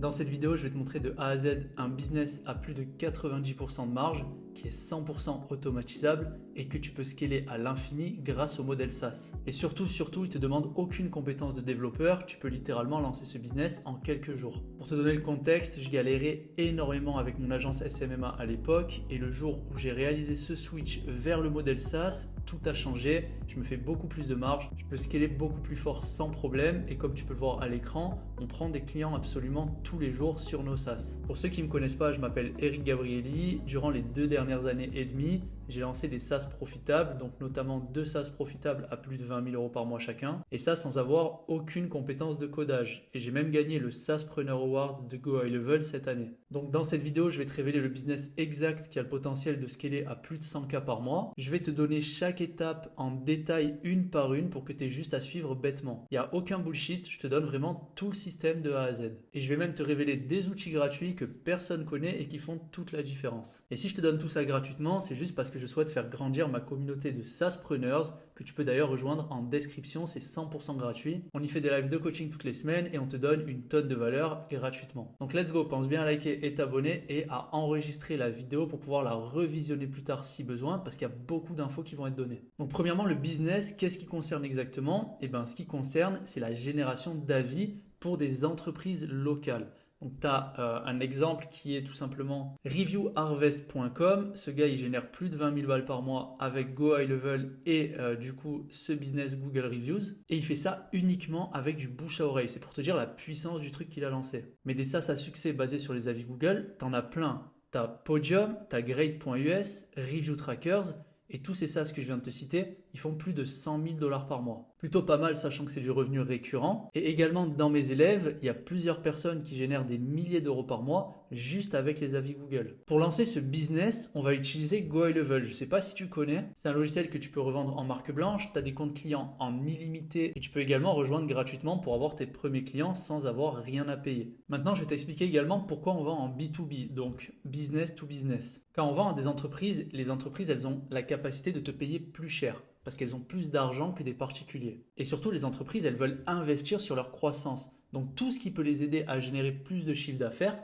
Dans cette vidéo, je vais te montrer de A à Z un business à plus de 90% de marge qui est 100% automatisable et que tu peux scaler à l'infini grâce au modèle SaaS. Et surtout, il te demande aucune compétence de développeur, tu peux littéralement lancer ce business en quelques jours. Pour te donner le contexte, je galérais énormément avec mon agence SMMA à l'époque et le jour où j'ai réalisé ce switch vers le modèle SaaS, tout a changé, je me fais beaucoup plus de marge, je peux scaler beaucoup plus fort sans problème et comme tu peux le voir à l'écran, on prend des clients absolument tous les jours sur nos SaaS. Pour ceux qui ne me connaissent pas, je m'appelle Eric Gabrielli. Durant les 2 dernières années et demie, j'ai lancé des SaaS profitables, donc notamment 2 SaaS profitables à plus de 20 000 € par mois chacun, et ça sans avoir aucune compétence de codage. Et j'ai même gagné le SaaSpreneur Awards de Go High Level cette année. Donc dans cette vidéo, je vais te révéler le business exact qui a le potentiel de scaler à plus de 100K par mois. Je vais te donner chaque étape en détail une par une pour que tu aies juste à suivre bêtement. Il n'y a aucun bullshit, je te donne vraiment tout le système de A à Z. Et je vais même te révéler des outils gratuits que personne connaît et qui font toute la différence. Et si je te donne tout ça gratuitement, c'est juste parce que je souhaite faire grandir ma communauté de SaaSpreneurs que tu peux d'ailleurs rejoindre en description, c'est 100% gratuit. On y fait des lives de coaching toutes les semaines et on te donne une tonne de valeur gratuitement. Donc let's go, pense bien à liker et t'abonner et à enregistrer la vidéo pour pouvoir la revisionner plus tard si besoin parce qu'il y a beaucoup d'infos qui vont être données. Donc premièrement, le business, qu'est-ce qui concerne exactement? Eh bien, ce qui concerne, c'est la génération d'avis pour des entreprises locales. Donc, tu as un exemple qui est tout simplement reviewharvest.com. Ce gars, il génère plus de 20 000 balles par mois avec Go High Level et du coup, ce business Google Reviews. Et il fait ça uniquement avec du bouche à oreille. C'est pour te dire la puissance du truc qu'il a lancé. Mais des SaaS à succès basés sur les avis Google, tu en as plein. Tu as Podium, tu as Grade.us, Review Trackers. Et tous ces SaaS que je viens de te citer, ils font plus de 100 000 $ par mois. Plutôt pas mal, sachant que c'est du revenu récurrent. Et également, dans mes élèves, il y a plusieurs personnes qui génèrent des milliers d'euros par mois juste avec les avis Google. Pour lancer ce business, on va utiliser Go High Level. Je ne sais pas si tu connais. C'est un logiciel que tu peux revendre en marque blanche. Tu as des comptes clients en illimité et tu peux également rejoindre gratuitement pour avoir tes premiers clients sans avoir rien à payer. Maintenant, je vais t'expliquer également pourquoi on vend en B2B, donc business to business. Quand on vend à des entreprises, les entreprises, elles ont la capacité de te payer plus cher parce qu'elles ont plus d'argent que des particuliers. Et surtout, les entreprises, elles veulent investir sur leur croissance. Donc, tout ce qui peut les aider à générer plus de chiffre d'affaires,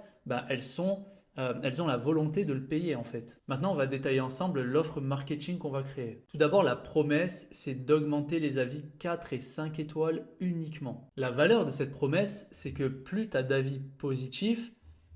elles ont la volonté de le payer en fait. Maintenant, on va détailler ensemble l'offre marketing qu'on va créer. Tout d'abord, la promesse, c'est d'augmenter les avis 4 et 5 étoiles uniquement. La valeur de cette promesse, c'est que plus tu as d'avis positifs,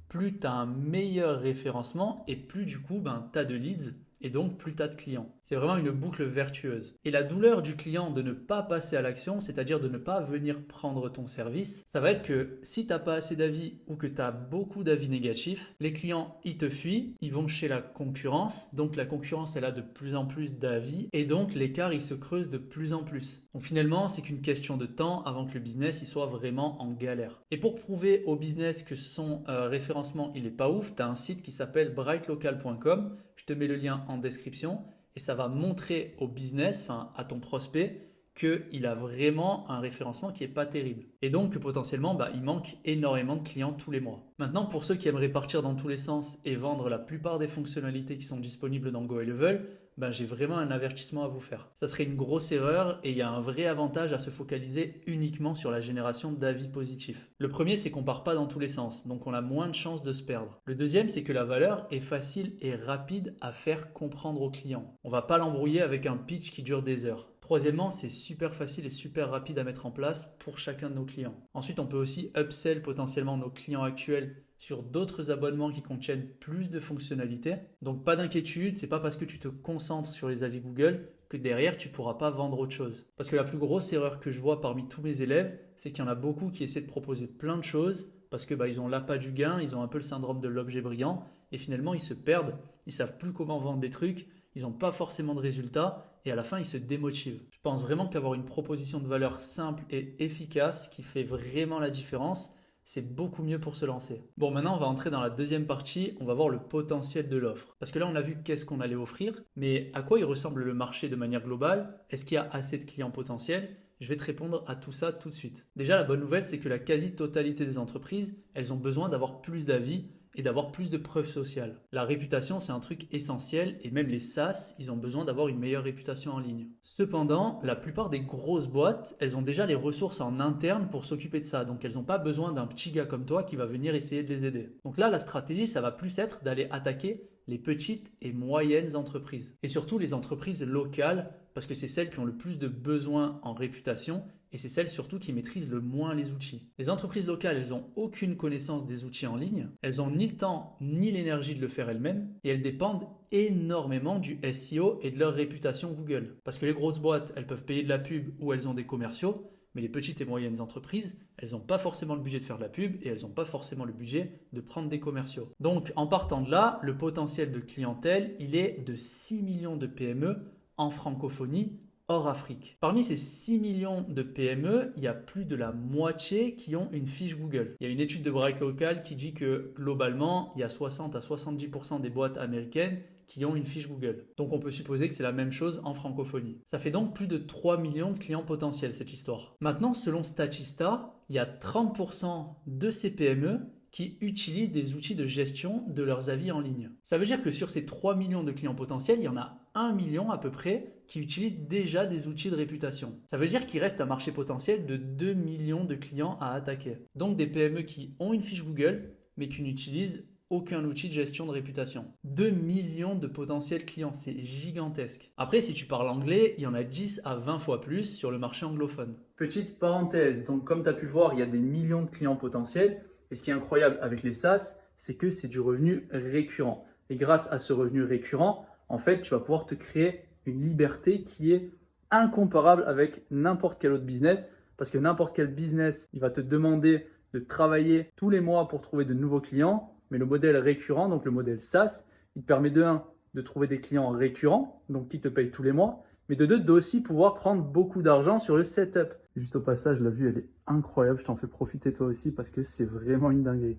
plus tu as un meilleur référencement et plus du coup, tu as de leads. Et donc plus tu as de clients. C'est vraiment une boucle vertueuse. Et la douleur du client de ne pas passer à l'action, c'est-à-dire de ne pas venir prendre ton service, ça va être que si tu n'as pas assez d'avis ou que tu as beaucoup d'avis négatifs, les clients, ils te fuient, ils vont chez la concurrence. Donc la concurrence, elle a de plus en plus d'avis et donc l'écart, il se creuse de plus en plus. Donc finalement, c'est qu'une question de temps avant que le business il soit vraiment en galère. Et pour prouver au business que son référencement, il n'est pas ouf, tu as un site qui s'appelle brightlocal.com. Je te mets le lien en description et ça va montrer au business, à ton prospect, qu'il a vraiment un référencement qui n'est pas terrible. Et donc que potentiellement, il manque énormément de clients tous les mois. Maintenant, pour ceux qui aimeraient partir dans tous les sens et vendre la plupart des fonctionnalités qui sont disponibles dans Go High Level, j'ai vraiment un avertissement à vous faire. Ça serait une grosse erreur et il y a un vrai avantage à se focaliser uniquement sur la génération d'avis positifs. Le premier, c'est qu'on part pas dans tous les sens, donc on a moins de chances de se perdre. Le deuxième, c'est que la valeur est facile et rapide à faire comprendre aux clients. On va pas l'embrouiller avec un pitch qui dure des heures. Troisièmement, c'est super facile et super rapide à mettre en place pour chacun de nos clients. Ensuite, on peut aussi upsell potentiellement nos clients actuels sur d'autres abonnements qui contiennent plus de fonctionnalités. Donc pas d'inquiétude, c'est pas parce que tu te concentres sur les avis Google que derrière tu pourras pas vendre autre chose. Parce que la plus grosse erreur que je vois parmi tous mes élèves, c'est qu'il y en a beaucoup qui essaient de proposer plein de choses parce que ils ont l'appât du gain, ils ont un peu le syndrome de l'objet brillant et finalement ils se perdent, ils savent plus comment vendre des trucs, ils n'ont pas forcément de résultats et à la fin ils se démotivent. Je pense vraiment qu'avoir une proposition de valeur simple et efficace qui fait vraiment la différence, c'est beaucoup mieux pour se lancer. Bon, maintenant on va entrer dans la deuxième partie, on va voir le potentiel de l'offre. Parce que là on a vu qu'est-ce qu'on allait offrir, mais à quoi il ressemble le marché de manière globale? Est-ce qu'il y a assez de clients potentiels? Je vais te répondre à tout ça tout de suite. Déjà, la bonne nouvelle, c'est que la quasi-totalité des entreprises, elles ont besoin d'avoir plus d'avis et d'avoir plus de preuves sociales. La réputation, c'est un truc essentiel et même les SaaS, ils ont besoin d'avoir une meilleure réputation en ligne. Cependant, la plupart des grosses boîtes, elles ont déjà les ressources en interne pour s'occuper de ça. Donc elles n'ont pas besoin d'un petit gars comme toi qui va venir essayer de les aider. Donc là, la stratégie, ça va plus être d'aller attaquer les petites et moyennes entreprises. Et surtout les entreprises locales, parce que c'est celles qui ont le plus de besoins en réputation et c'est celles surtout qui maîtrisent le moins les outils. Les entreprises locales, elles n'ont aucune connaissance des outils en ligne, elles n'ont ni le temps ni l'énergie de le faire elles-mêmes et elles dépendent énormément du SEO et de leur réputation Google. Parce que les grosses boîtes, elles peuvent payer de la pub ou elles ont des commerciaux, mais les petites et moyennes entreprises, elles n'ont pas forcément le budget de faire de la pub et elles n'ont pas forcément le budget de prendre des commerciaux. Donc en partant de là, le potentiel de clientèle, il est de 6 millions de PME en francophonie hors Afrique. Parmi ces 6 millions de PME, il y a plus de la moitié qui ont une fiche Google. Il y a une étude de Bright Local qui dit que globalement, il y a 60 à 70% des boîtes américaines qui ont une fiche Google. Donc on peut supposer que c'est la même chose en francophonie. Ça fait donc plus de 3 millions de clients potentiels cette histoire. Maintenant, selon Statista, il y a 30% de ces PME qui utilisent des outils de gestion de leurs avis en ligne. Ça veut dire que sur ces 3 millions de clients potentiels, il y en a 1 million à peu près qui utilisent déjà des outils de réputation. Ça veut dire qu'il reste un marché potentiel de 2 millions de clients à attaquer. Donc des PME qui ont une fiche Google, mais qui n'utilisent aucun outil de gestion de réputation. 2 millions de potentiels clients, c'est gigantesque. Après, si tu parles anglais, il y en a 10 à 20 fois plus sur le marché anglophone. Petite parenthèse, donc comme tu as pu le voir, il y a des millions de clients potentiels. Et ce qui est incroyable avec les SaaS, c'est que c'est du revenu récurrent. Et grâce à ce revenu récurrent, en fait, tu vas pouvoir te créer une liberté qui est incomparable avec n'importe quel autre business. Parce que n'importe quel business, il va te demander de travailler tous les mois pour trouver de nouveaux clients. Mais le modèle récurrent, donc le modèle SaaS, il te permet de trouver des clients récurrents, donc qui te payent tous les mois. Mais de deux, d'aussi pouvoir prendre beaucoup d'argent sur le setup. Juste au passage, la vue, elle est incroyable. Je t'en fais profiter toi aussi parce que c'est vraiment une dinguerie.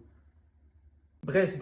Bref,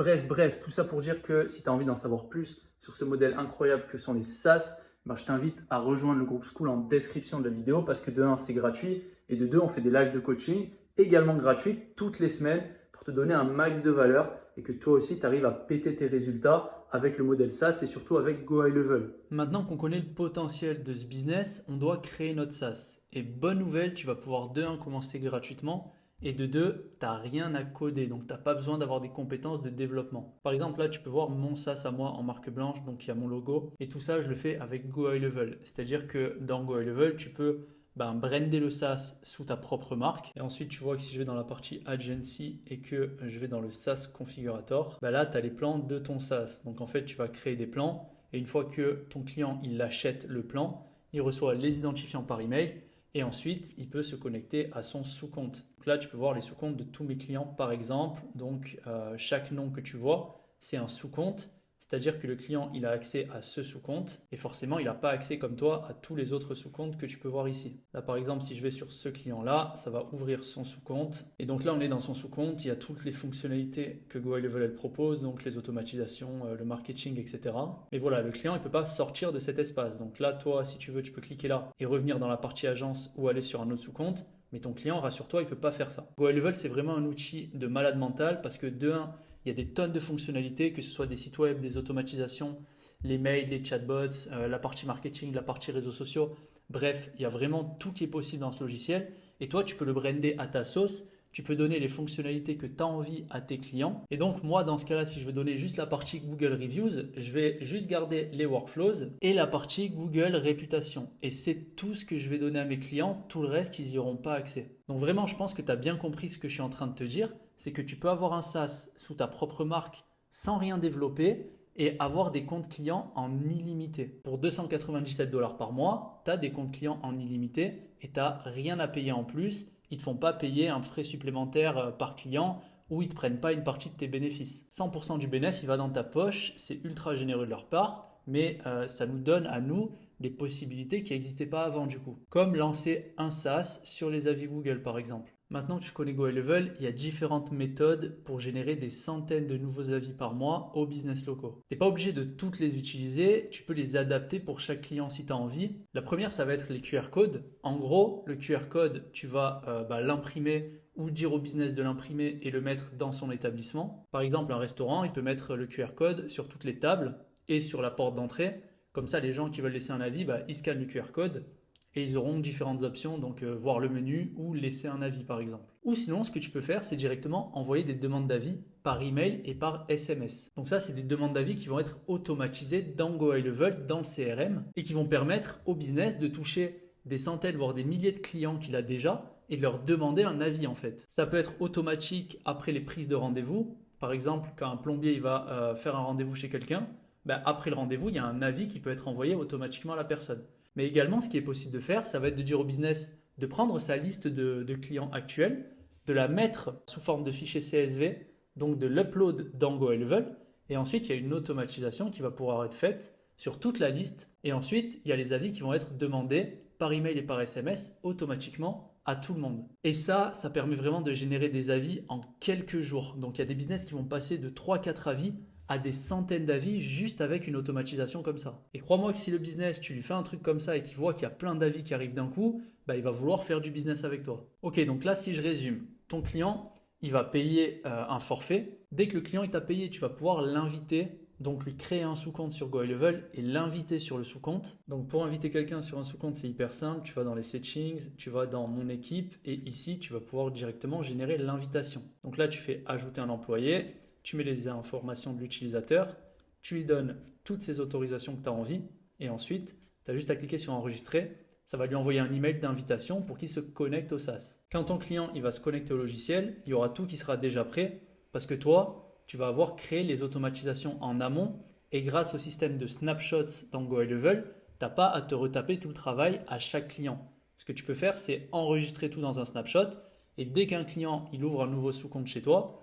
tout ça pour dire que si tu as envie d'en savoir plus sur ce modèle incroyable que sont les SaaS, je t'invite à rejoindre le groupe Skool en description de la vidéo parce que de 1, c'est gratuit et de 2, on fait des lives de coaching également gratuits toutes les semaines pour te donner un max de valeur et que toi aussi tu arrives à péter tes résultats avec le modèle SaaS et surtout avec Go High Level. Maintenant qu'on connaît le potentiel de ce business, on doit créer notre SaaS. Et bonne nouvelle, tu vas pouvoir de 1 commencer gratuitement et de 2, tu n'as rien à coder, donc tu n'as pas besoin d'avoir des compétences de développement. Par exemple, là, tu peux voir mon SaaS à moi en marque blanche, donc il y a mon logo et tout ça, je le fais avec Go High Level. C'est-à-dire que dans Go High Level, tu peux brander le SaaS sous ta propre marque. Et ensuite, tu vois que si je vais dans la partie Agency et que je vais dans le SaaS Configurator, là, tu as les plans de ton SaaS. Donc en fait, tu vas créer des plans et une fois que ton client il achète le plan, il reçoit les identifiants par email et ensuite, il peut se connecter à son sous-compte. Donc là, tu peux voir les sous-comptes de tous mes clients par exemple. Donc chaque nom que tu vois, c'est un sous-compte. C'est-à-dire que le client, il a accès à ce sous-compte et forcément, il n'a pas accès comme toi à tous les autres sous-comptes que tu peux voir ici. Là, par exemple, si je vais sur ce client-là, ça va ouvrir son sous-compte. Et donc là, on est dans son sous-compte. Il y a toutes les fonctionnalités que Go High Level elle propose, donc les automatisations, le marketing, etc. Mais voilà, le client, il ne peut pas sortir de cet espace. Donc là, toi, si tu veux, tu peux cliquer là et revenir dans la partie agence ou aller sur un autre sous-compte. Mais ton client, rassure-toi, il ne peut pas faire ça. Go High Level, c'est vraiment un outil de malade mental parce que de 1, il y a des tonnes de fonctionnalités, que ce soit des sites web, des automatisations, les mails, les chatbots, la partie marketing, la partie réseaux sociaux. Bref, il y a vraiment tout qui est possible dans ce logiciel. Et toi, tu peux le brander à ta sauce. Tu peux donner les fonctionnalités que tu as envie à tes clients. Et donc, moi, dans ce cas-là, si je veux donner juste la partie Google Reviews, je vais juste garder les workflows et la partie Google Réputation. Et c'est tout ce que je vais donner à mes clients. Tout le reste, ils n'y auront pas accès. Donc vraiment, je pense que tu as bien compris ce que je suis en train de te dire. C'est que tu peux avoir un SaaS sous ta propre marque sans rien développer et avoir des comptes clients en illimité. Pour 297 $ par mois, tu as des comptes clients en illimité et tu n'as rien à payer en plus. Ils ne te font pas payer un frais supplémentaire par client ou ils ne te prennent pas une partie de tes bénéfices. 100% du bénéfice, il va dans ta poche. C'est ultra généreux de leur part, mais ça nous donne à nous des possibilités qui n'existaient pas avant du coup. Comme lancer un SaaS sur les avis Google par exemple. Maintenant que tu connais Go High Level, il y a différentes méthodes pour générer des centaines de nouveaux avis par mois aux business locaux. Tu n'es pas obligé de toutes les utiliser, tu peux les adapter pour chaque client si tu as envie. La première, ça va être les QR codes. En gros, le QR code, tu vas l'imprimer ou dire au business de l'imprimer et le mettre dans son établissement. Par exemple, un restaurant, il peut mettre le QR code sur toutes les tables et sur la porte d'entrée. Comme ça, les gens qui veulent laisser un avis, ils scannent le QR code et ils auront différentes options, donc voir le menu ou laisser un avis par exemple. Ou sinon, ce que tu peux faire, c'est directement envoyer des demandes d'avis par email et par SMS. Donc ça, c'est des demandes d'avis qui vont être automatisées dans GoHighLevel, dans le CRM, et qui vont permettre au business de toucher des centaines, voire des milliers de clients qu'il a déjà et de leur demander un avis en fait. Ça peut être automatique après les prises de rendez-vous. Par exemple, quand un plombier il va faire un rendez-vous chez quelqu'un, après le rendez-vous, il y a un avis qui peut être envoyé automatiquement à la personne. Mais également, ce qui est possible de faire, ça va être de dire au business de prendre sa liste de clients actuels, de la mettre sous forme de fichier CSV, donc de l'upload dans GoHighLevel, et ensuite il y a une automatisation qui va pouvoir être faite sur toute la liste, et ensuite il y a les avis qui vont être demandés par email et par SMS automatiquement à tout le monde. Et ça permet vraiment de générer des avis en quelques jours. Donc il y a des business qui vont passer de 3-4 avis à des centaines d'avis juste avec une automatisation comme ça. Et crois-moi que si le business, tu lui fais un truc comme ça et qu'il voit qu'il y a plein d'avis qui arrivent d'un coup, il va vouloir faire du business avec toi. Ok, donc là, si je résume, ton client, il va payer un forfait. Dès que le client il t'a payé, tu vas pouvoir l'inviter, donc lui créer un sous-compte sur GoHighLevel et l'inviter sur le sous-compte. Donc pour inviter quelqu'un sur un sous-compte, c'est hyper simple. Tu vas dans les settings, tu vas dans mon équipe et ici, tu vas pouvoir directement générer l'invitation. Donc là, tu fais ajouter un employé. Tu mets les informations de l'utilisateur, tu lui donnes toutes ces autorisations que tu as envie et ensuite, tu as juste à cliquer sur enregistrer. Ça va lui envoyer un email d'invitation pour qu'il se connecte au SaaS. Quand ton client il va se connecter au logiciel, il y aura tout qui sera déjà prêt parce que toi, tu vas avoir créé les automatisations en amont et grâce au système de snapshots dans GoHighLevel, tu n'as pas à te retaper tout le travail à chaque client. Ce que tu peux faire, c'est enregistrer tout dans un snapshot et dès qu'un client il ouvre un nouveau sous-compte chez toi,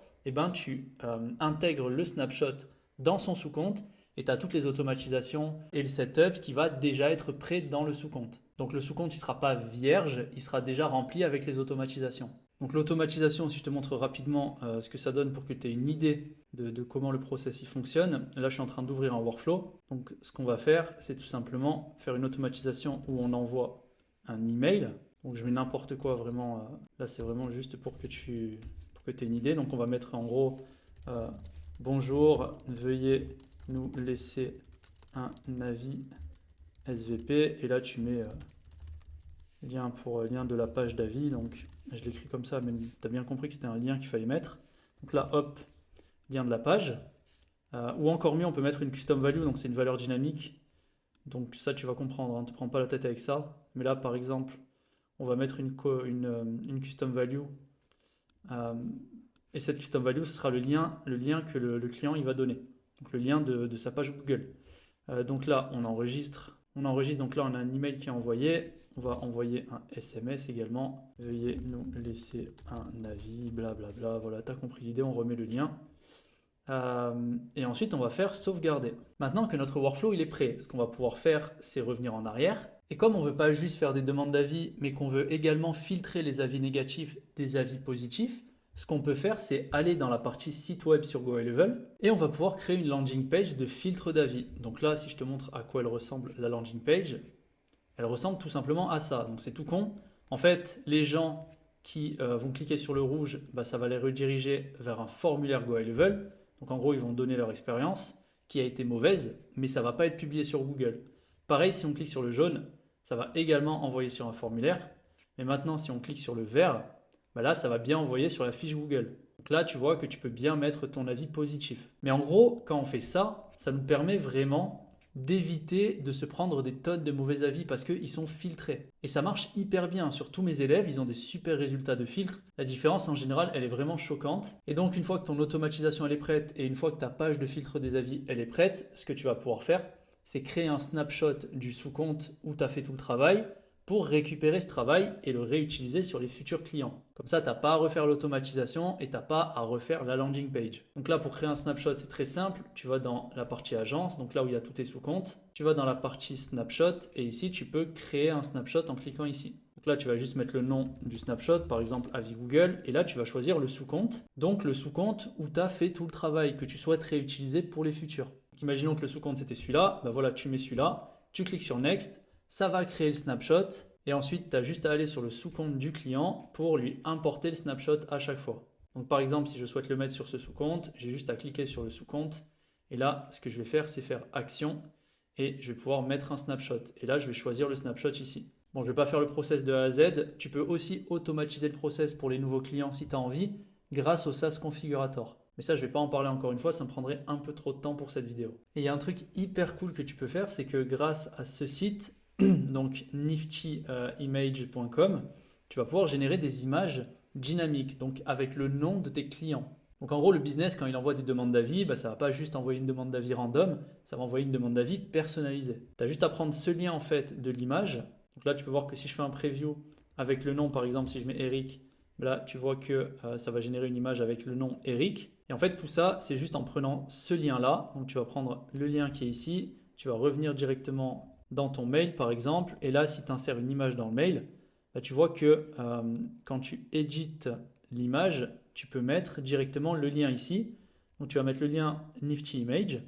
tu intègres le snapshot dans son sous-compte et tu as toutes les automatisations et le setup qui va déjà être prêt dans le sous-compte. Donc le sous-compte, il ne sera pas vierge, il sera déjà rempli avec les automatisations. Donc l'automatisation, si je te montre rapidement ce que ça donne pour que tu aies une idée de comment le process il fonctionne. Là, je suis en train d'ouvrir un workflow. Donc ce qu'on va faire, c'est tout simplement faire une automatisation où on envoie un email. Donc je mets n'importe quoi vraiment. Là, c'est vraiment juste pour que tu aies une idée. Donc on va mettre en gros bonjour, veuillez nous laisser un avis SVP et là tu mets lien de la page d'avis. Donc je l'écris comme ça, mais tu as bien compris que c'était un lien qu'il fallait mettre. Donc là hop, lien de la page. Ou encore mieux, on peut mettre une custom value, donc c'est une valeur dynamique. Donc ça tu vas comprendre, ne te prends pas la tête avec ça. Mais là par exemple, on va mettre une custom value. Et cette custom value, ce sera le lien que le client il va donner. Donc le lien de sa page Google. Donc là, on enregistre. Donc là, on a un email qui est envoyé. On va envoyer un SMS également. Veuillez nous laisser un avis, blablabla. Voilà, tu as compris l'idée, on remet le lien. Et ensuite, on va faire sauvegarder. Maintenant que notre workflow il est prêt, ce qu'on va pouvoir faire, c'est revenir en arrière. Et comme on ne veut pas juste faire des demandes d'avis, mais qu'on veut également filtrer les avis négatifs des avis positifs, ce qu'on peut faire, c'est aller dans la partie site web sur GoHighLevel et on va pouvoir créer une landing page de filtre d'avis. Donc là, si je te montre à quoi elle ressemble, la landing page, elle ressemble tout simplement à ça. Donc c'est tout con. En fait, les gens qui vont cliquer sur le rouge, ça va les rediriger vers un formulaire GoHighLevel. Donc en gros, ils vont donner leur expérience qui a été mauvaise, mais ça ne va pas être publié sur Google. Pareil, si on clique sur le jaune, ça va également envoyer sur un formulaire. Mais maintenant, si on clique sur le vert, là, ça va bien envoyer sur la fiche Google. Donc là, tu vois que tu peux bien mettre ton avis positif. Mais en gros, quand on fait ça, ça nous permet vraiment d'éviter de se prendre des tonnes de mauvais avis parce qu'ils sont filtrés. Et ça marche hyper bien. Sur tous mes élèves, ils ont des super résultats de filtre. La différence, en général, elle est vraiment choquante. Et donc, une fois que ton automatisation elle est prête et une fois que ta page de filtre des avis elle est prête, ce que tu vas pouvoir faire, c'est créer un snapshot du sous-compte où tu as fait tout le travail pour récupérer ce travail et le réutiliser sur les futurs clients. Comme ça, tu n'as pas à refaire l'automatisation et tu n'as pas à refaire la landing page. Donc là, pour créer un snapshot, c'est très simple. Tu vas dans la partie agence, donc là où il y a tous tes sous-comptes. Tu vas dans la partie snapshot et ici, tu peux créer un snapshot en cliquant ici. Donc là, tu vas juste mettre le nom du snapshot, par exemple avis Google, et là, tu vas choisir le sous-compte. Donc le sous-compte où tu as fait tout le travail que tu souhaites réutiliser pour les futurs. Donc, imaginons que le sous-compte c'était celui-là. Voilà, tu mets celui-là, tu cliques sur Next. Ça va créer le snapshot Et ensuite, tu as juste à aller sur le sous-compte du client pour lui importer le snapshot à chaque fois. Donc par exemple, si je souhaite le mettre sur ce sous-compte, j'ai juste à cliquer sur le sous-compte. Et là, ce que je vais faire, c'est faire action et je vais pouvoir mettre un snapshot. Et là, je vais choisir le snapshot ici. Bon, je ne vais pas faire le process de A à Z. Tu peux aussi automatiser le process pour les nouveaux clients si tu as envie grâce au SaaS Configurator. Mais ça, je ne vais pas en parler encore une fois, ça me prendrait un peu trop de temps pour cette vidéo. Et il y a un truc hyper cool que tu peux faire, c'est que grâce à ce site, donc niftyimage.com, tu vas pouvoir générer des images dynamiques, donc avec le nom de tes clients. Donc en gros, le business, quand il envoie des demandes d'avis, ça ne va pas juste envoyer une demande d'avis random, ça va envoyer une demande d'avis personnalisée. Tu as juste à prendre ce lien en fait de l'image. Donc là, tu peux voir que si je fais un preview avec le nom, par exemple, si je mets Eric, là, tu vois que ça va générer une image avec le nom Eric. Et en fait, tout ça, c'est juste en prenant ce lien-là. Donc, tu vas prendre le lien qui est ici. Tu vas revenir directement dans ton mail, par exemple. Et là, si tu insères une image dans le mail, tu vois que quand tu édites l'image, tu peux mettre directement le lien ici. Donc, tu vas mettre le lien Nifty Image.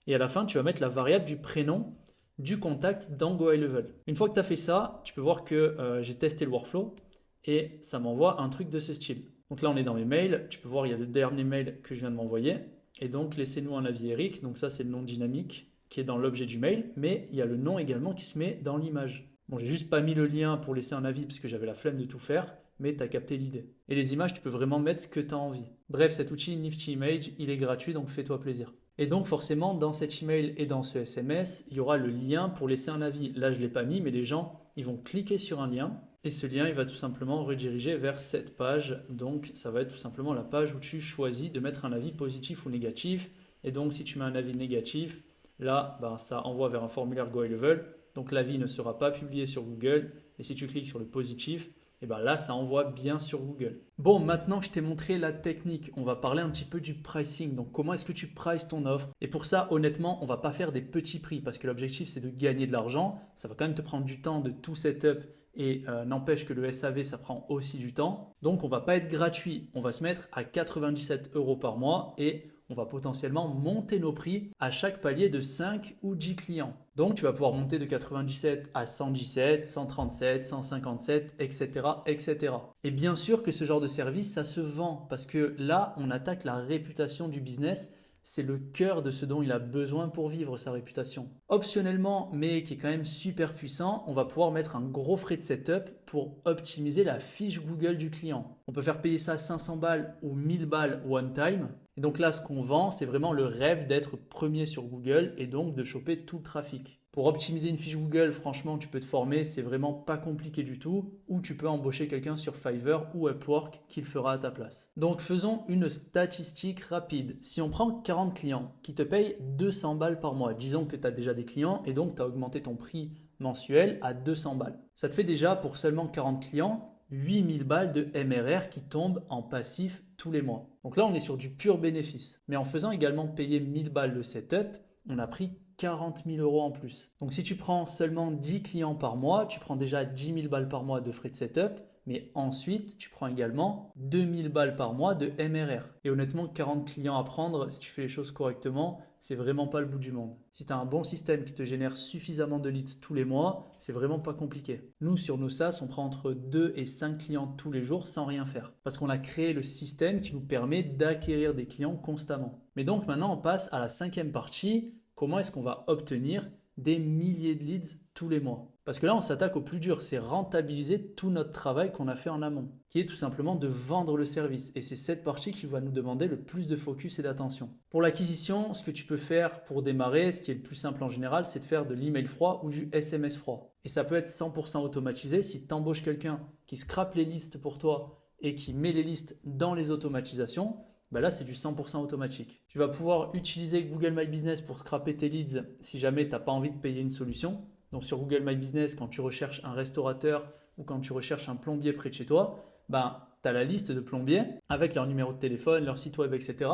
Et à la fin, tu vas mettre la variable du prénom du contact dans Go High Level. Une fois que tu as fait ça, tu peux voir que j'ai testé le workflow et ça m'envoie un truc de ce style. Donc là, on est dans mes mails. Tu peux voir, il y a le dernier mail que je viens de m'envoyer. Et donc, laissez-nous un avis Eric. Donc ça, c'est le nom dynamique qui est dans l'objet du mail. Mais il y a le nom également qui se met dans l'image. Bon, j'ai juste pas mis le lien pour laisser un avis parce que j'avais la flemme de tout faire. Mais tu as capté l'idée. Et les images, tu peux vraiment mettre ce que tu as envie. Bref, cet outil Nifty Image, il est gratuit, donc fais-toi plaisir. Et donc forcément, dans cet email et dans ce SMS, il y aura le lien pour laisser un avis. Là, je ne l'ai pas mis, mais les gens, ils vont cliquer sur un lien. Et ce lien, il va tout simplement rediriger vers cette page. Donc, ça va être tout simplement la page où tu choisis de mettre un avis positif ou négatif. Et donc, si tu mets un avis négatif, là, ça envoie vers un formulaire Go High Level. Donc, l'avis ne sera pas publié sur Google. Et si tu cliques sur le positif, et là, ça envoie bien sur Google. Bon, maintenant que je t'ai montré la technique, on va parler un petit peu du pricing. Donc, comment est-ce que tu prices ton offre? Et pour ça, honnêtement, on va pas faire des petits prix parce que l'objectif, c'est de gagner de l'argent. Ça va quand même te prendre du temps de tout setup et n'empêche que le SAV, ça prend aussi du temps. Donc, on va pas être gratuit. On va se mettre à 97 € par mois et on va potentiellement monter nos prix à chaque palier de 5 ou 10 clients. Donc, tu vas pouvoir monter de 97 à 117, 137, 157, etc., etc. Et bien sûr que ce genre de service, ça se vend parce que là, on attaque la réputation du business. C'est le cœur de ce dont il a besoin pour vivre sa réputation. Optionnellement, mais qui est quand même super puissant, on va pouvoir mettre un gros frais de setup pour optimiser la fiche Google du client. On peut faire payer ça 500 balles ou 1000 balles one time. Et donc là, ce qu'on vend, c'est vraiment le rêve d'être premier sur Google et donc de choper tout le trafic. Pour optimiser une fiche Google, franchement, tu peux te former, c'est vraiment pas compliqué du tout, ou tu peux embaucher quelqu'un sur Fiverr ou Upwork qui le fera à ta place. Donc faisons une statistique rapide. Si on prend 40 clients qui te payent 200 balles par mois, disons que tu as déjà des clients et donc tu as augmenté ton prix mensuel à 200 balles. Ça te fait déjà pour seulement 40 clients 8000 balles de MRR qui tombent en passif tous les mois. Donc là, on est sur du pur bénéfice. Mais en faisant également payer 1000 balles de setup, on a pris 40 000 € en plus. Donc si tu prends seulement 10 clients par mois, tu prends déjà 10 000 balles par mois de frais de setup, mais ensuite tu prends également 2000 balles par mois de MRR. Et honnêtement, 40 clients à prendre, si tu fais les choses correctement, c'est vraiment pas le bout du monde. Si tu as un bon système qui te génère suffisamment de leads tous les mois, c'est vraiment pas compliqué. Nous, sur nos SaaS, on prend entre 2 et 5 clients tous les jours sans rien faire. Parce qu'on a créé le système qui nous permet d'acquérir des clients constamment. Mais donc maintenant, on passe à la 5e partie. Comment est-ce qu'on va obtenir des milliers de leads tous les mois? Parce que là, on s'attaque au plus dur, c'est rentabiliser tout notre travail qu'on a fait en amont, qui est tout simplement de vendre le service. Et c'est cette partie qui va nous demander le plus de focus et d'attention. Pour l'acquisition, ce que tu peux faire pour démarrer, ce qui est le plus simple en général, c'est de faire de l'email froid ou du SMS froid. Et ça peut être 100% automatisé si tu embauches quelqu'un qui scrape les listes pour toi et qui met les listes dans les automatisations. Là, c'est du 100% automatique. Tu vas pouvoir utiliser Google My Business pour scraper tes leads si jamais tu n'as pas envie de payer une solution. Donc sur Google My Business, quand tu recherches un restaurateur ou quand tu recherches un plombier près de chez toi, tu as la liste de plombiers avec leur numéro de téléphone, leur site web, etc.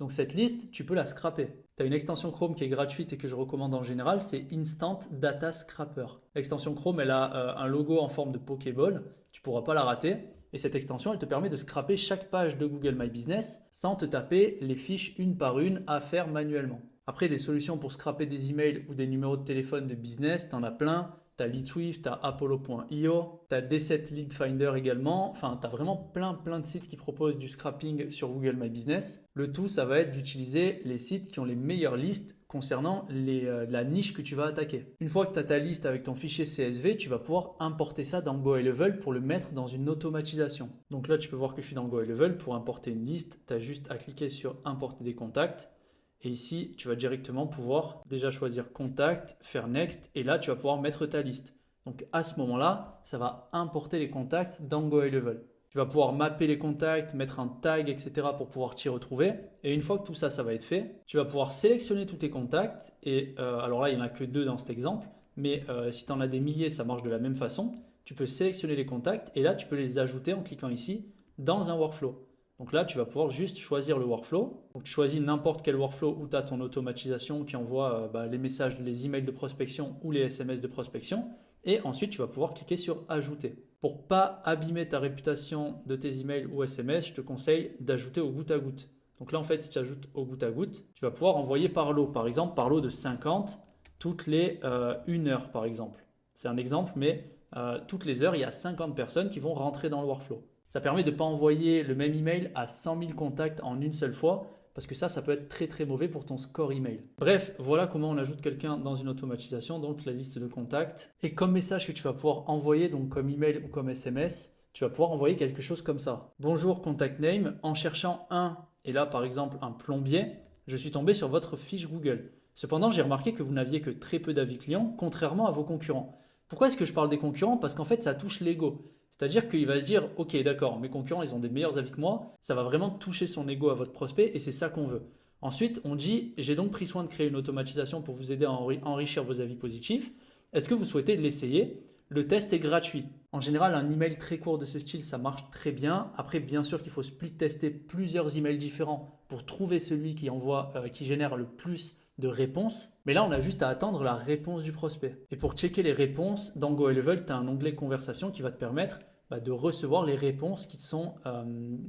Donc cette liste, tu peux la scraper. Tu as une extension Chrome qui est gratuite et que je recommande en général, c'est Instant Data Scraper. L'extension Chrome, elle a un logo en forme de Pokéball, tu ne pourras pas la rater. Et cette extension, elle te permet de scraper chaque page de Google My Business sans te taper les fiches une par une à faire manuellement. Après, des solutions pour scraper des emails ou des numéros de téléphone de business, tu en as plein. tu as LeadSwift, tu as Apollo.io, tu as D7 Lead Finder également. Enfin, tu as vraiment plein de sites qui proposent du scrapping sur Google My Business. Le tout, ça va être d'utiliser les sites qui ont les meilleures listes concernant la niche que tu vas attaquer. Une fois que tu as ta liste avec ton fichier CSV, tu vas pouvoir importer ça dans Go High Level pour le mettre dans une automatisation. Donc là, tu peux voir que je suis dans Go High Level. Pour importer une liste, tu as juste à cliquer sur Importer des contacts. Et ici, tu vas directement pouvoir déjà choisir Contact, faire Next. Et là, tu vas pouvoir mettre ta liste. Donc à ce moment-là, ça va importer les contacts dans Go High Level. Tu vas pouvoir mapper les contacts, mettre un tag, etc. pour pouvoir t'y retrouver. Et une fois que tout ça, ça va être fait, tu vas pouvoir sélectionner tous tes contacts. Et alors là, il n'y en a que 2 dans cet exemple. Mais si tu en as des milliers, ça marche de la même façon. Tu peux sélectionner les contacts et là, tu peux les ajouter en cliquant ici dans un workflow. Donc là, tu vas pouvoir juste choisir le workflow. Donc tu choisis n'importe quel workflow où tu as ton automatisation qui envoie les messages, les emails de prospection ou les SMS de prospection. Et ensuite, tu vas pouvoir cliquer sur Ajouter. Pour ne pas abîmer ta réputation de tes emails ou SMS, je te conseille d'ajouter au goutte à goutte. Donc là, en fait, si tu ajoutes au goutte à goutte, tu vas pouvoir envoyer par lot. Par exemple, par lot de 50 toutes les 1 heure, par exemple. C'est un exemple, mais toutes les heures, il y a 50 personnes qui vont rentrer dans le workflow. Ça permet de ne pas envoyer le même email à 100 000 contacts en une seule fois, parce que ça peut être très mauvais pour ton score email. Bref, voilà comment on ajoute quelqu'un dans une automatisation, donc la liste de contacts. Et comme message que tu vas pouvoir envoyer, donc comme email ou comme SMS, tu vas pouvoir envoyer quelque chose comme ça. Bonjour contact name, en cherchant et là par exemple un plombier, je suis tombé sur votre fiche Google. Cependant, j'ai remarqué que vous n'aviez que très peu d'avis clients, contrairement à vos concurrents. Pourquoi est-ce que je parle des concurrents? Parce qu'en fait, ça touche l'ego. C'est-à-dire qu'il va se dire, ok, d'accord, mes concurrents, ils ont des meilleurs avis que moi, ça va vraiment toucher son ego à votre prospect et c'est ça qu'on veut. Ensuite, on dit, j'ai donc pris soin de créer une automatisation pour vous aider à enrichir vos avis positifs. Est-ce que vous souhaitez l'essayer? Le test est gratuit. En général, un email très court de ce style, ça marche très bien. Après, bien sûr qu'il faut split tester plusieurs emails différents pour trouver celui qui génère le plus de réponses. Mais là, on a juste à attendre la réponse du prospect. Et pour checker les réponses, dans Go High Level, tu as un onglet conversation qui va te permettre de recevoir les réponses qui sont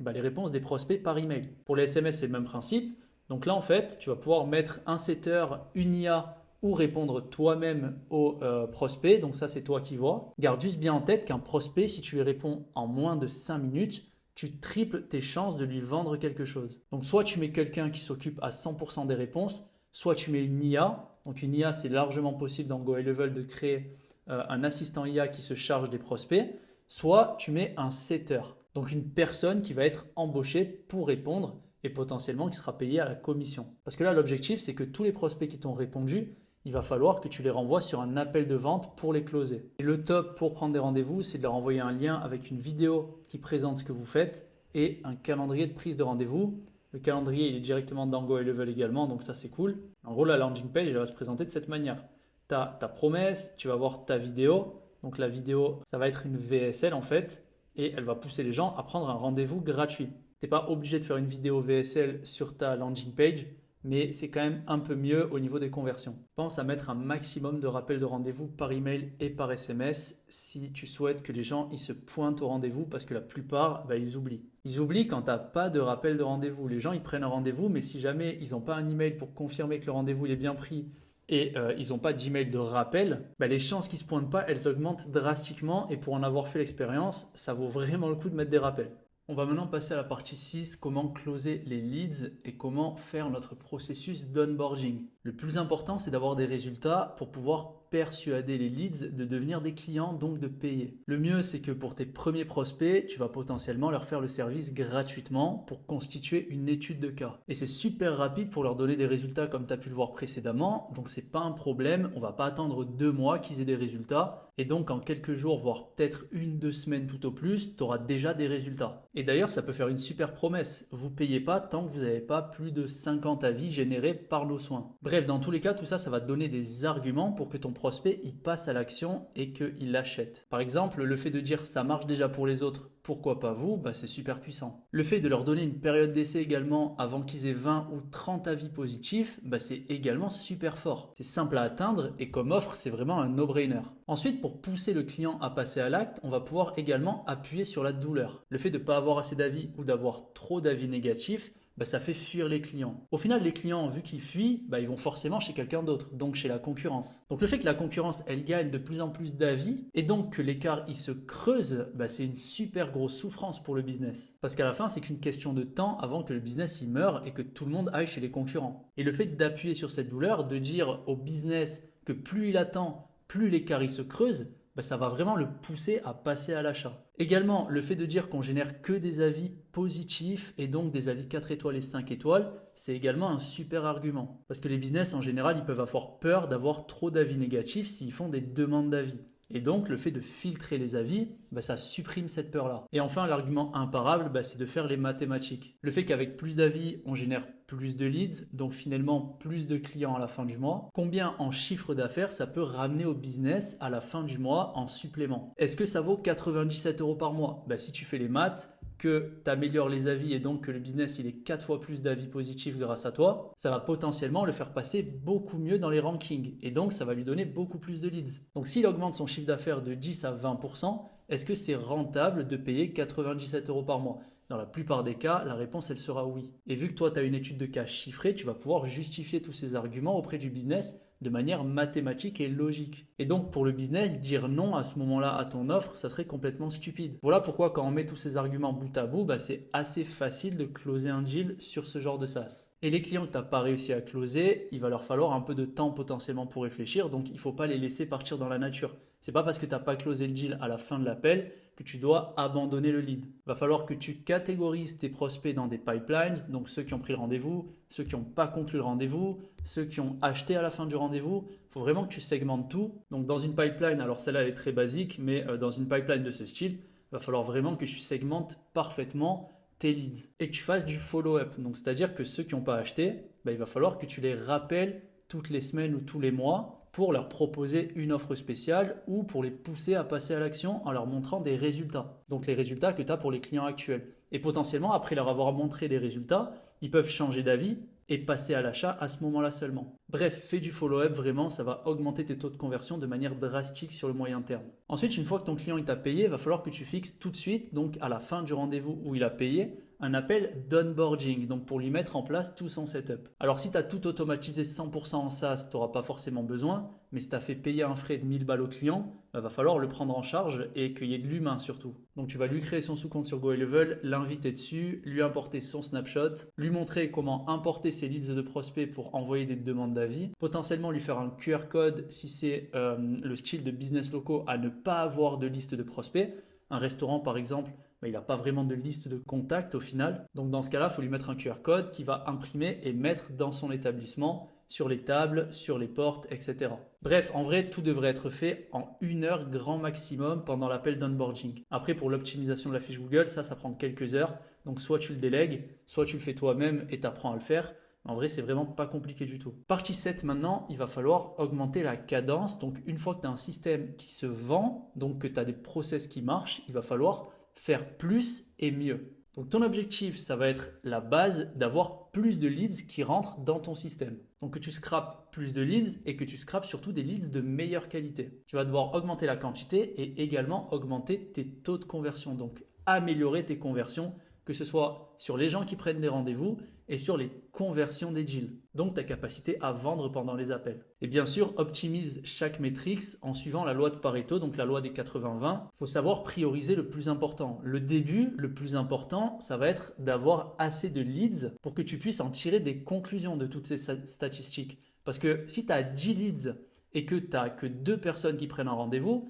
les réponses des prospects par email. Pour les SMS, c'est le même principe. Donc là, en fait, tu vas pouvoir mettre un setter, une IA ou répondre toi-même au prospect. Donc ça, c'est toi qui vois. Garde juste bien en tête qu'un prospect, si tu lui réponds en moins de 5 minutes, tu triples tes chances de lui vendre quelque chose. Donc soit tu mets quelqu'un qui s'occupe à 100% des réponses, soit tu mets une IA. Donc une IA, c'est largement possible dans Go High Level de créer un assistant IA qui se charge des prospects. Soit tu mets un setter, donc une personne qui va être embauchée pour répondre et potentiellement qui sera payée à la commission. Parce que là, l'objectif, c'est que tous les prospects qui t'ont répondu, il va falloir que tu les renvoies sur un appel de vente pour les closer. Et le top pour prendre des rendez-vous, c'est de leur envoyer un lien avec une vidéo qui présente ce que vous faites et un calendrier de prise de rendez-vous. Le calendrier, il est directement dans Go High Level également, donc ça c'est cool. En gros, la landing page, elle va se présenter de cette manière. Tu as ta promesse, tu vas voir ta vidéo. Donc la vidéo, ça va être une VSL en fait, et elle va pousser les gens à prendre un rendez-vous gratuit. Tu n'es pas obligé de faire une vidéo VSL sur ta landing page, mais c'est quand même un peu mieux au niveau des conversions. Pense à mettre un maximum de rappels de rendez-vous par email et par SMS si tu souhaites que les gens ils se pointent au rendez-vous, parce que la plupart, ils oublient. Ils oublient quand tu n'as pas de rappel de rendez-vous. Les gens, ils prennent un rendez-vous, mais si jamais ils n'ont pas un email pour confirmer que le rendez-vous il est bien pris, et ils n'ont pas d'email de rappel, les chances qu'ils ne se pointent pas, elles augmentent drastiquement, et pour en avoir fait l'expérience, ça vaut vraiment le coup de mettre des rappels. On va maintenant passer à la partie 6, comment closer les leads et comment faire notre processus d'onboarding. Le plus important, c'est d'avoir des résultats pour pouvoir persuader les leads de devenir des clients, donc de payer. Le mieux, c'est que pour tes premiers prospects, tu vas potentiellement leur faire le service gratuitement pour constituer une étude de cas. Et c'est super rapide pour leur donner des résultats comme tu as pu le voir précédemment, donc c'est pas un problème, on va pas attendre 2 mois qu'ils aient des résultats. Et donc en quelques jours, voire peut-être 1-2 semaines tout au plus, tu auras déjà des résultats. Et d'ailleurs, ça peut faire une super promesse. Vous ne payez pas tant que vous n'avez pas plus de 50 avis générés par nos soins. Bref, dans tous les cas, tout ça, ça va te donner des arguments pour que ton prospect il passe à l'action et qu'il l'achète. Par exemple, le fait de dire ça marche déjà pour les autres, pourquoi pas vous, c'est super puissant. Le fait de leur donner une période d'essai également avant qu'ils aient 20 ou 30 avis positifs, c'est également super fort. C'est simple à atteindre et comme offre, c'est vraiment un no-brainer. Ensuite, pour pousser le client à passer à l'acte, on va pouvoir également appuyer sur la douleur. Le fait de ne pas avoir assez d'avis ou d'avoir trop d'avis négatifs ça fait fuir les clients. Au final, les clients, vu qu'ils fuient, ils vont forcément chez quelqu'un d'autre, donc chez la concurrence. Donc le fait que la concurrence, elle gagne de plus en plus d'avis et donc que l'écart, il se creuse, c'est une super grosse souffrance pour le business. Parce qu'à la fin, c'est qu'une question de temps avant que le business, il meure et que tout le monde aille chez les concurrents. Et le fait d'appuyer sur cette douleur, de dire au business que plus il attend, plus l'écart, il se creuse, ça va vraiment le pousser à passer à l'achat. Également, le fait de dire qu'on génère que des avis positifs et donc des avis 4 étoiles et 5 étoiles, c'est également un super argument. Parce que les business, en général, ils peuvent avoir peur d'avoir trop d'avis négatifs s'ils font des demandes d'avis. Et donc, le fait de filtrer les avis, ça supprime cette peur-là. Et enfin, l'argument imparable, c'est de faire les mathématiques. Le fait qu'avec plus d'avis, on génère plus de leads, donc finalement plus de clients à la fin du mois. Combien en chiffre d'affaires ça peut ramener au business à la fin du mois en supplément? Est-ce que ça vaut 97 € par mois? Si tu fais les maths, que tu améliores les avis et donc que le business il ait 4 fois plus d'avis positifs grâce à toi, ça va potentiellement le faire passer beaucoup mieux dans les rankings et donc ça va lui donner beaucoup plus de leads. Donc s'il augmente son chiffre d'affaires de 10 à 20%, est-ce que c'est rentable de payer 97 € par mois? Dans la plupart des cas, la réponse elle sera oui. Et vu que toi tu as une étude de cas chiffrée, tu vas pouvoir justifier tous ces arguments auprès du business de manière mathématique et logique. Et donc pour le business, dire non à ce moment-là à ton offre, ça serait complètement stupide. Voilà pourquoi quand on met tous ces arguments bout à bout, c'est assez facile de closer un deal sur ce genre de SaaS. Et les clients que tu n'as pas réussi à closer, il va leur falloir un peu de temps potentiellement pour réfléchir, donc il ne faut pas les laisser partir dans la nature. C'est pas parce que tu n'as pas closé le deal à la fin de l'appel que tu dois abandonner le lead. Il va falloir que tu catégorises tes prospects dans des pipelines, donc ceux qui ont pris le rendez-vous, ceux qui n'ont pas conclu le rendez-vous, ceux qui ont acheté à la fin du rendez-vous. Il faut vraiment que tu segmentes tout. Donc dans une pipeline, alors celle-là elle est très basique, mais dans une pipeline de ce style, il va falloir vraiment que tu segmentes parfaitement tes leads et que tu fasses du follow-up. Donc c'est-à-dire que ceux qui n'ont pas acheté, il va falloir que tu les rappelles toutes les semaines ou tous les mois pour leur proposer une offre spéciale ou pour les pousser à passer à l'action en leur montrant des résultats. Donc les résultats que tu as pour les clients actuels. Et potentiellement, après leur avoir montré des résultats, ils peuvent changer d'avis et passer à l'achat à ce moment-là seulement. Bref, fais du follow-up, vraiment, ça va augmenter tes taux de conversion de manière drastique sur le moyen terme. Ensuite, une fois que ton client il t'a payé, il va falloir que tu fixes tout de suite, donc à la fin du rendez-vous où il a payé, un appel d'onboarding, donc pour lui mettre en place tout son setup. Alors si tu as tout automatisé 100% en SaaS, tu n'auras pas forcément besoin, mais si tu as fait payer un frais de 1000 balles au client, va falloir le prendre en charge et qu'il y ait de l'humain surtout. Donc tu vas lui créer son sous-compte sur GoElevel, l'inviter dessus, lui importer son snapshot, lui montrer comment importer ses leads de prospects pour envoyer des demandes d'avis, potentiellement lui faire un QR code si c'est le style de business locaux à ne pas avoir de liste de prospects. Un restaurant par exemple, il n'a pas vraiment de liste de contacts au final. Donc dans ce cas-là, il faut lui mettre un QR code qu'il va imprimer et mettre dans son établissement, sur les tables, sur les portes, etc. Bref, en vrai, tout devrait être fait en 1 heure grand maximum pendant l'appel d'onboarding. Après, pour l'optimisation de la fiche Google, ça prend quelques heures. Donc soit tu le délègues, soit tu le fais toi-même et tu apprends à le faire. En vrai, c'est vraiment pas compliqué du tout. Partie 7 maintenant, il va falloir augmenter la cadence. Donc une fois que tu as un système qui se vend, donc que tu as des process qui marchent, il va falloir faire plus et mieux. Donc ton objectif, ça va être la base d'avoir plus de leads qui rentrent dans ton système. Donc que tu scrapes plus de leads et que tu scrapes surtout des leads de meilleure qualité. Tu vas devoir augmenter la quantité et également augmenter tes taux de conversion. Donc améliorer tes conversions, que ce soit sur les gens qui prennent des rendez-vous et sur les conversions des deals. Donc ta capacité à vendre pendant les appels. Et bien sûr, optimise chaque métrique en suivant la loi de Pareto, donc la loi des 80-20. Il faut savoir prioriser le plus important. Le début, le plus important, ça va être d'avoir assez de leads pour que tu puisses en tirer des conclusions de toutes ces statistiques. Parce que si tu as 10 leads et que tu n'as que 2 personnes qui prennent un rendez-vous,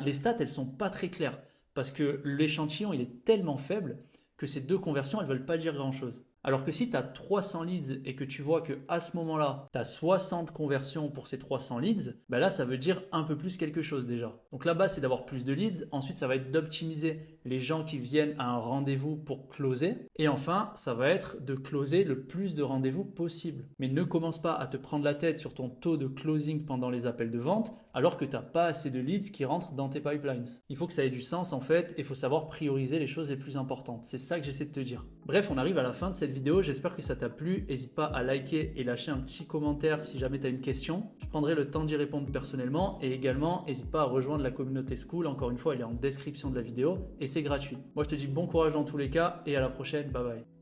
les stats, elles ne sont pas très claires. Parce que l'échantillon, il est tellement faible que ces 2 conversions, elles ne veulent pas dire grand-chose. Alors que si tu as 300 leads et que tu vois qu'à ce moment-là, tu as 60 conversions pour ces 300 leads, là, ça veut dire un peu plus quelque chose déjà. Donc la base, c'est d'avoir plus de leads. Ensuite, ça va être d'optimiser les gens qui viennent à un rendez-vous pour closer. Et enfin, ça va être de closer le plus de rendez-vous possible. Mais ne commence pas à te prendre la tête sur ton taux de closing pendant les appels de vente alors que tu n'as pas assez de leads qui rentrent dans tes pipelines. Il faut que ça ait du sens en fait et il faut savoir prioriser les choses les plus importantes. C'est ça que j'essaie de te dire. Bref, on arrive à la fin de cette vidéo. J'espère que ça t'a plu. N'hésite pas à liker et lâcher un petit commentaire si jamais tu as une question. Je prendrai le temps d'y répondre personnellement et également, n'hésite pas à rejoindre la communauté Skool. Encore une fois, elle est en description de la vidéo et c'est gratuit. Moi, je te dis bon courage dans tous les cas et à la prochaine. Bye bye.